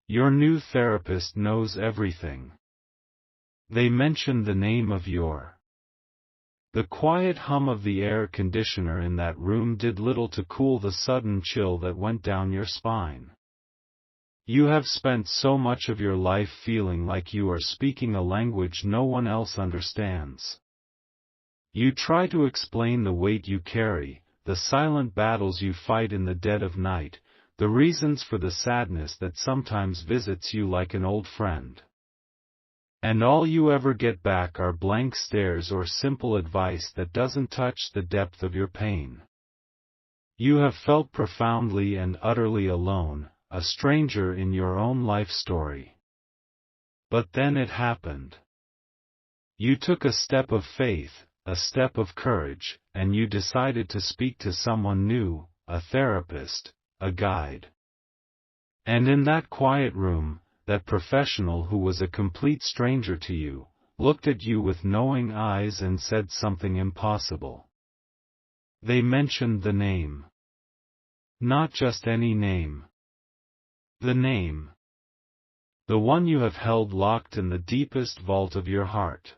Your new therapist knows everything. They mentioned the name of your. The quiet hum of the air conditioner in that room did little to cool the sudden chill that went down your spine. You have spent so much of your life feeling like you are speaking a language no one else understands. You try to explain the weight you carry, the silent battles you fight in the dead of night, the reasons for the sadness that sometimes visits you like an old friend. And all you ever get back are blank stares or simple advice that doesn't touch the depth of your pain. You have felt profoundly and utterly alone, a stranger in your own life story. But then it happened. You took a step of faith, a step of courage, and you decided to speak to someone new, a therapist, a guide. And in that quiet room, that professional who was a complete stranger to you, looked at you with knowing eyes and said something impossible. They mentioned the name. Not just any name. The name. The one you have held locked in the deepest vault of your heart.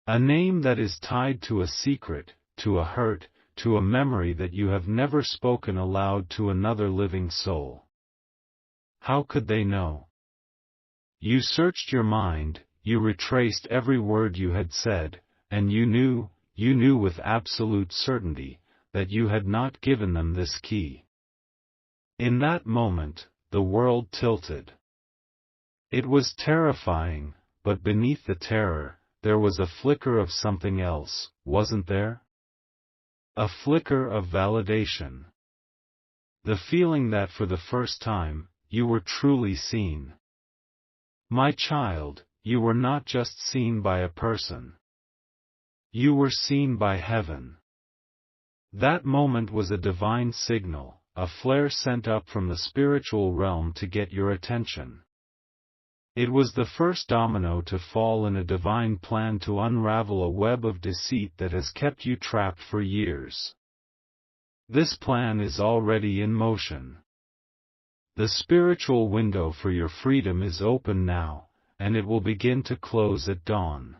A name that is tied to a secret, to a hurt, to a memory that you have never spoken aloud to another living soul. How could they know? You searched your mind, you retraced every word you had said, and you knew with absolute certainty, that you had not given them this key. In that moment, the world tilted. It was terrifying, but beneath the terror, there was a flicker of something else, wasn't there? A flicker of validation. The feeling that for the first time, you were truly seen. My child, you were not just seen by a person. You were seen by heaven. That moment was a divine signal, a flare sent up from the spiritual realm to get your attention. It was the first domino to fall in a divine plan to unravel a web of deceit that has kept you trapped for years. This plan is already in motion. The spiritual window for your freedom is open now, and it will begin to close at dawn.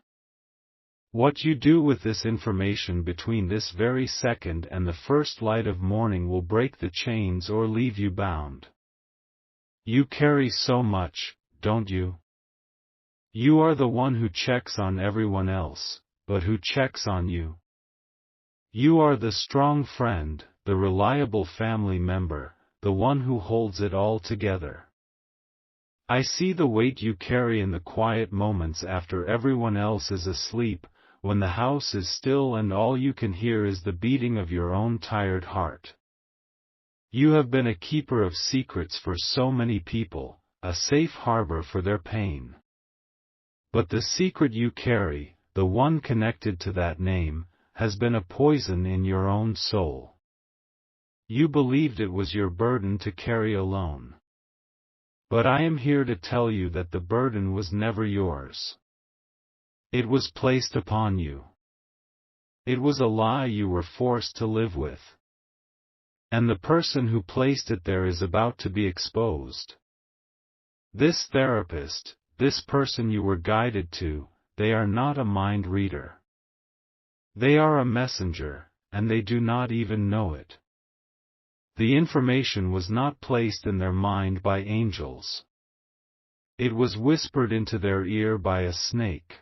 What you do with this information between this very second and the first light of morning will break the chains or leave you bound. You carry so much, don't you? You are the one who checks on everyone else, but who checks on you? You are the strong friend, the reliable family member, the one who holds it all together. I see the weight you carry in the quiet moments after everyone else is asleep, when the house is still and all you can hear is the beating of your own tired heart. You have been a keeper of secrets for so many people, a safe harbor for their pain. But the secret you carry, the one connected to that name, has been a poison in your own soul. You believed it was your burden to carry alone. But I am here to tell you that the burden was never yours. It was placed upon you. It was a lie you were forced to live with. And the person who placed it there is about to be exposed. This therapist, this person you were guided to, they are not a mind reader. They are a messenger, and they do not even know it. The information was not placed in their mind by angels. It was whispered into their ear by a snake.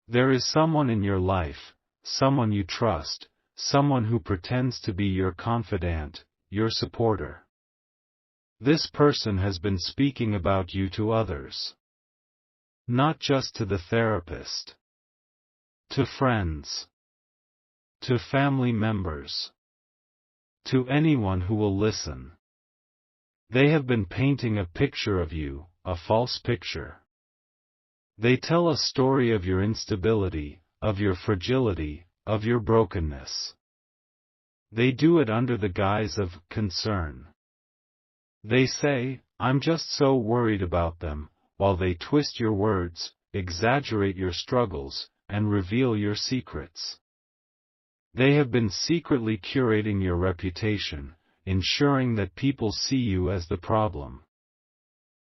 There is someone in your life, someone you trust, someone who pretends to be your confidant, your supporter. This person has been speaking about you to others. Not just to the therapist. To friends. To family members. To anyone who will listen. They have been painting a picture of you, a false picture. They tell a story of your instability, of your fragility, of your brokenness. They do it under the guise of concern. They say, I'm just so worried about them, while they twist your words, exaggerate your struggles, and reveal your secrets. They have been secretly curating your reputation, ensuring that people see you as the problem.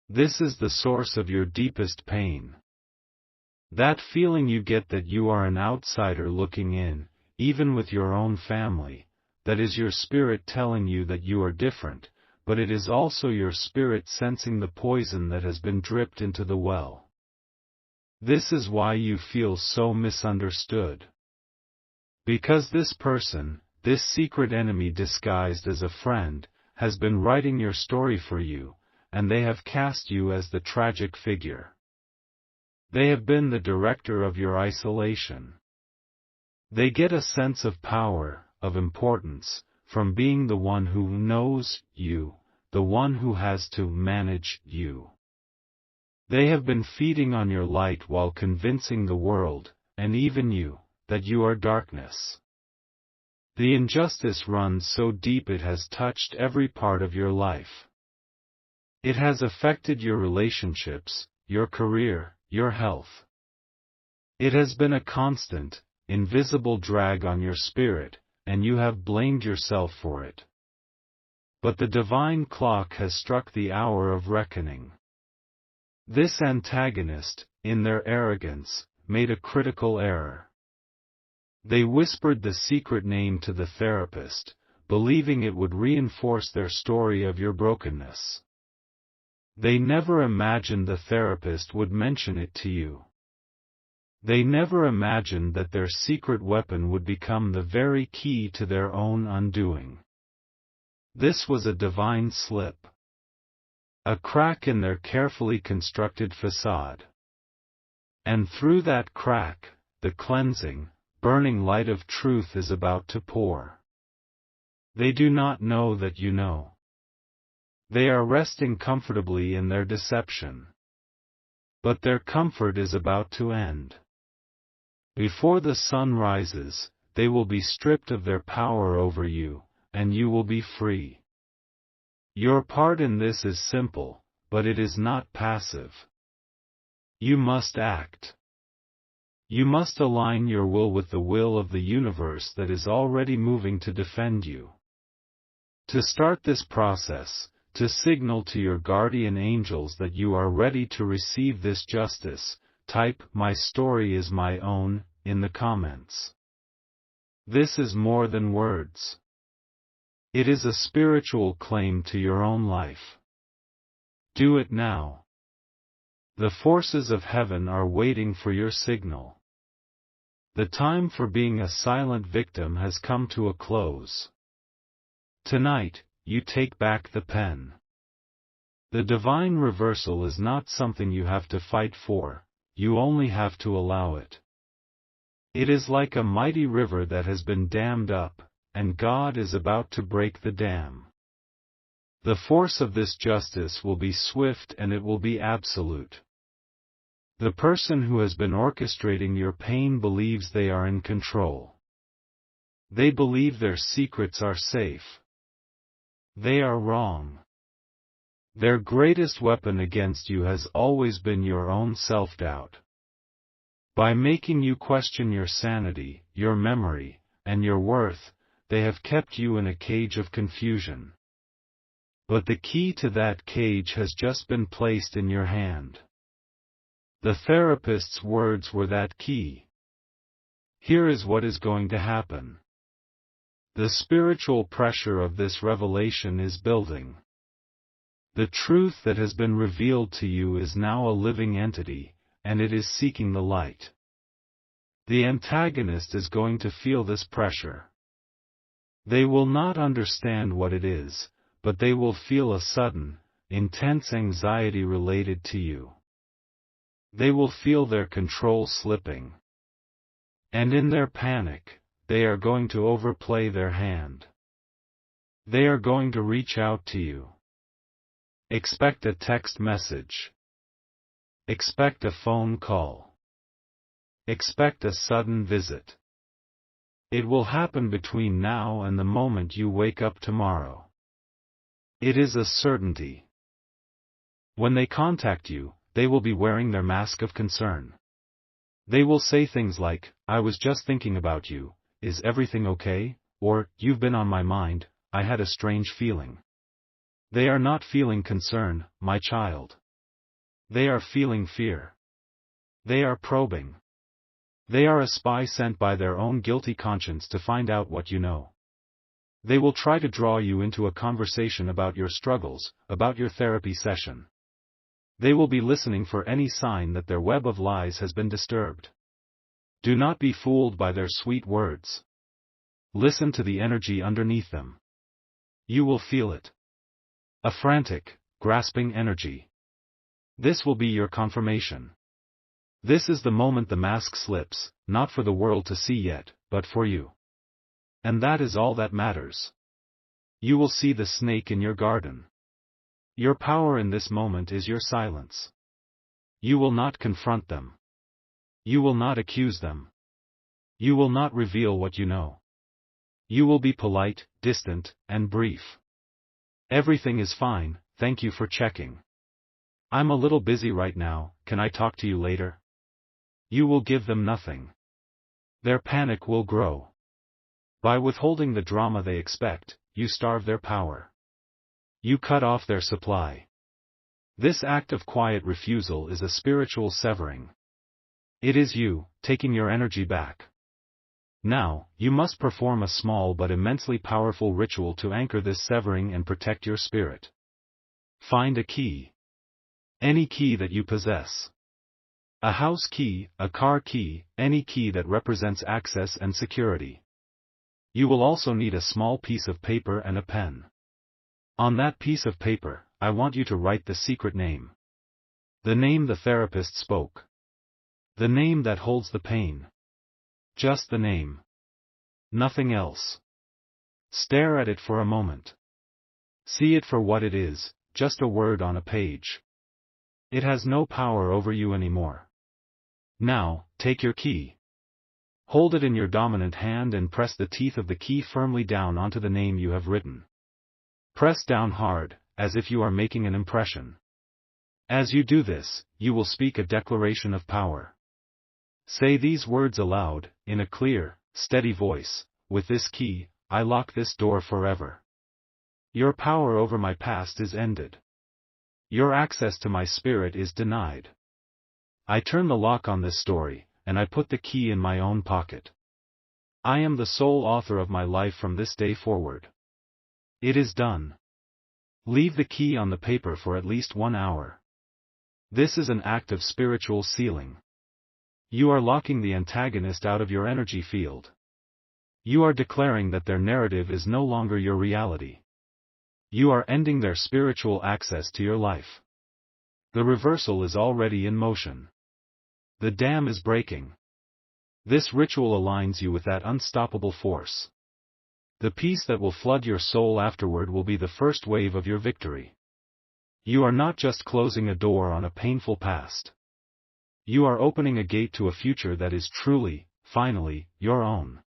This is the source of your deepest pain. That feeling you get that you are an outsider looking in, even with your own family, that is your spirit telling you that you are different, but it is also your spirit sensing the poison that has been dripped into the well. This is why you feel so misunderstood. Because this person, this secret enemy disguised as a friend, has been writing your story for you, and they have cast you as the tragic figure. They have been the director of your isolation. They get a sense of power, of importance, from being the one who knows you, the one who has to manage you. They have been feeding on your light while convincing the world, and even you, that you are darkness. The injustice runs so deep it has touched every part of your life. It has affected your relationships, your career, your health. It has been a constant, invisible drag on your spirit, and you have blamed yourself for it. But the divine clock has struck the hour of reckoning. This antagonist, in their arrogance, made a critical error. They whispered the secret name to the therapist, believing it would reinforce their story of your brokenness. They never imagined the therapist would mention it to you. They never imagined that their secret weapon would become the very key to their own undoing. This was a divine slip. A crack in their carefully constructed facade. And through that crack, the cleansing, burning light of truth is about to pour. They do not know that you know. They are resting comfortably in their deception. But their comfort is about to end. Before the sun rises, they will be stripped of their power over you, and you will be free. Your part in this is simple, but it is not passive. You must act. You must align your will with the will of the universe that is already moving to defend you. To start this process, to signal to your guardian angels that you are ready to receive this justice, type "My story is my own" in the comments. This is more than words. It is a spiritual claim to your own life. Do it now. The forces of heaven are waiting for your signal. The time for being a silent victim has come to a close. Tonight, you take back the pen. The divine reversal is not something you have to fight for, you only have to allow it. It is like a mighty river that has been dammed up, and God is about to break the dam. The force of this justice will be swift and it will be absolute. The person who has been orchestrating your pain believes they are in control. They believe their secrets are safe. They are wrong. Their greatest weapon against you has always been your own self-doubt. By making you question your sanity, your memory, and your worth, they have kept you in a cage of confusion. But the key to that cage has just been placed in your hand. The therapist's words were that key. Here is what is going to happen. The spiritual pressure of this revelation is building. The truth that has been revealed to you is now a living entity, and it is seeking the light. The antagonist is going to feel this pressure. They will not understand what it is, but they will feel a sudden, intense anxiety related to you. They will feel their control slipping. And in their panic, they are going to overplay their hand. They are going to reach out to you. Expect a text message. Expect a phone call. Expect a sudden visit. It will happen between now and the moment you wake up tomorrow. It is a certainty. When they contact you, they will be wearing their mask of concern. They will say things like, "I was just thinking about you, is everything okay?" Or, "You've been on my mind, I had a strange feeling." They are not feeling concern, my child. They are feeling fear. They are probing. They are a spy sent by their own guilty conscience to find out what you know. They will try to draw you into a conversation about your struggles, about your therapy session. They will be listening for any sign that their web of lies has been disturbed. Do not be fooled by their sweet words. Listen to the energy underneath them. You will feel it. A frantic, grasping energy. This will be your confirmation. This is the moment the mask slips, not for the world to see yet, but for you. And that is all that matters. You will see the snake in your garden. Your power in this moment is your silence. You will not confront them. You will not accuse them. You will not reveal what you know. You will be polite, distant, and brief. Everything is fine, thank you for checking. I'm a little busy right now, can I talk to you later? You will give them nothing. Their panic will grow. By withholding the drama they expect, you starve their power. You cut off their supply. This act of quiet refusal is a spiritual severing. It is you, taking your energy back. Now, you must perform a small but immensely powerful ritual to anchor this severing and protect your spirit. Find a key. Any key that you possess. A house key, a car key, any key that represents access and security. You will also need a small piece of paper and a pen. On that piece of paper, I want you to write the secret name. The name the therapist spoke. The name that holds the pain. Just the name. Nothing else. Stare at it for a moment. See it for what it is, just a word on a page. It has no power over you anymore. Now, take your key. Hold it in your dominant hand and press the teeth of the key firmly down onto the name you have written. Press down hard, as if you are making an impression. As you do this, you will speak a declaration of power. Say these words aloud, in a clear, steady voice, with this key, I lock this door forever. Your power over my past is ended. Your access to my spirit is denied. I turn the lock on this story, and I put the key in my own pocket. I am the sole author of my life from this day forward. It is done. Leave the key on the paper for at least 1 hour. This is an act of spiritual sealing. You are locking the antagonist out of your energy field. You are declaring that their narrative is no longer your reality. You are ending their spiritual access to your life. The reversal is already in motion. The dam is breaking. This ritual aligns you with that unstoppable force. The peace that will flood your soul afterward will be the first wave of your victory. You are not just closing a door on a painful past. You are opening a gate to a future that is truly, finally, your own.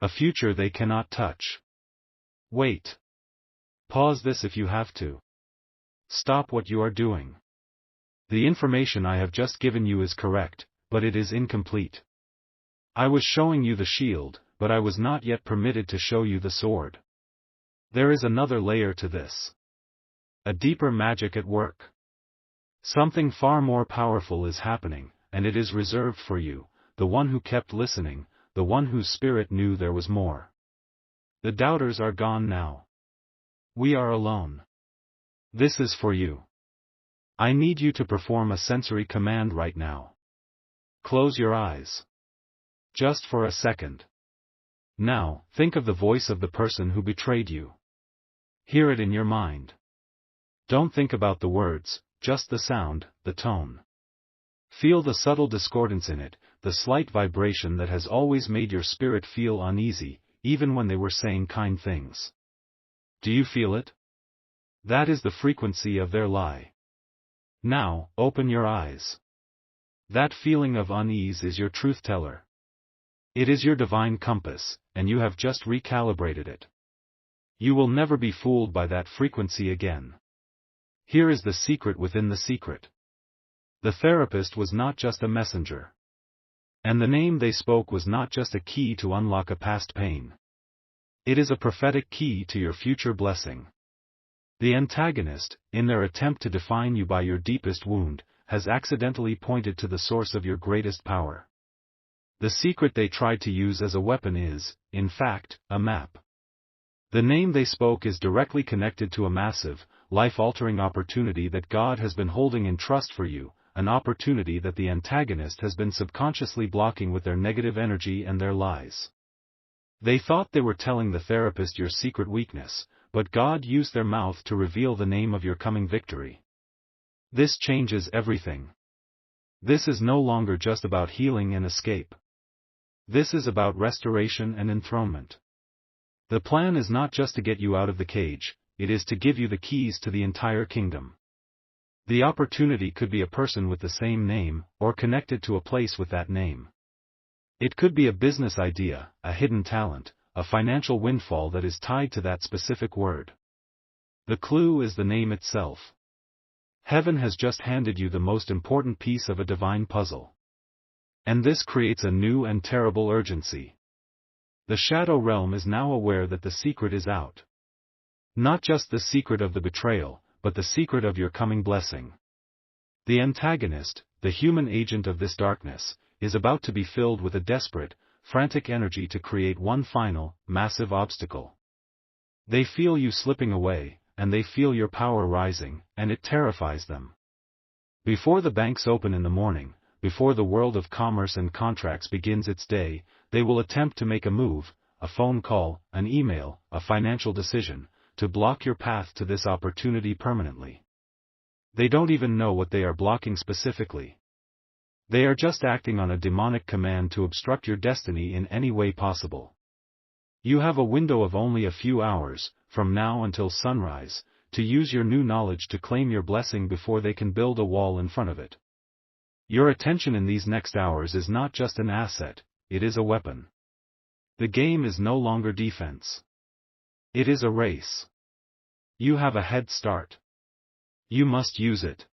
A future they cannot touch. Wait. Pause this if you have to. Stop what you are doing. The information I have just given you is correct, but it is incomplete. I was showing you the shield, but I was not yet permitted to show you the sword. There is another layer to this. A deeper magic at work. Something far more powerful is happening, and it is reserved for you, the one who kept listening, the one whose spirit knew there was more. The doubters are gone now. We are alone. This is for you. I need you to perform a sensory command right now. Close your eyes. Just for a second. Now, think of the voice of the person who betrayed you. Hear it in your mind. Don't think about the words, just the sound, the tone. Feel the subtle discordance in it, the slight vibration that has always made your spirit feel uneasy, even when they were saying kind things. Do you feel it? That is the frequency of their lie. Now, open your eyes. That feeling of unease is your truth teller. It is your divine compass, and you have just recalibrated it. You will never be fooled by that frequency again. Here is the secret within the secret. The therapist was not just a messenger. And the name they spoke was not just a key to unlock a past pain. It is a prophetic key to your future blessing. The antagonist, in their attempt to define you by your deepest wound, has accidentally pointed to the source of your greatest power. The secret they tried to use as a weapon is, in fact, a map. The name they spoke is directly connected to a massive, life-altering opportunity that God has been holding in trust for you, an opportunity that the antagonist has been subconsciously blocking with their negative energy and their lies. They thought they were telling the therapist your secret weakness, but God used their mouth to reveal the name of your coming victory. This changes everything. This is no longer just about healing and escape. This is about restoration and enthronement. The plan is not just to get you out of the cage, it is to give you the keys to the entire kingdom. The opportunity could be a person with the same name, or connected to a place with that name. It could be a business idea, a hidden talent, a financial windfall that is tied to that specific word. The clue is the name itself. Heaven has just handed you the most important piece of a divine puzzle. And this creates a new and terrible urgency. The shadow realm is now aware that the secret is out. Not just the secret of the betrayal, but the secret of your coming blessing. The antagonist, the human agent of this darkness, is about to be filled with a desperate, frantic energy to create one final, massive obstacle. They feel you slipping away, and they feel your power rising, and it terrifies them. Before the banks open in the morning, before the world of commerce and contracts begins its day, they will attempt to make a move, a phone call, an email, a financial decision, to block your path to this opportunity permanently. They don't even know what they are blocking specifically. They are just acting on a demonic command to obstruct your destiny in any way possible. You have a window of only a few hours, from now until sunrise, to use your new knowledge to claim your blessing before they can build a wall in front of it. Your attention in these next hours is not just an asset, it is a weapon. The game is no longer defense. It is a race. You have a head start. You must use it.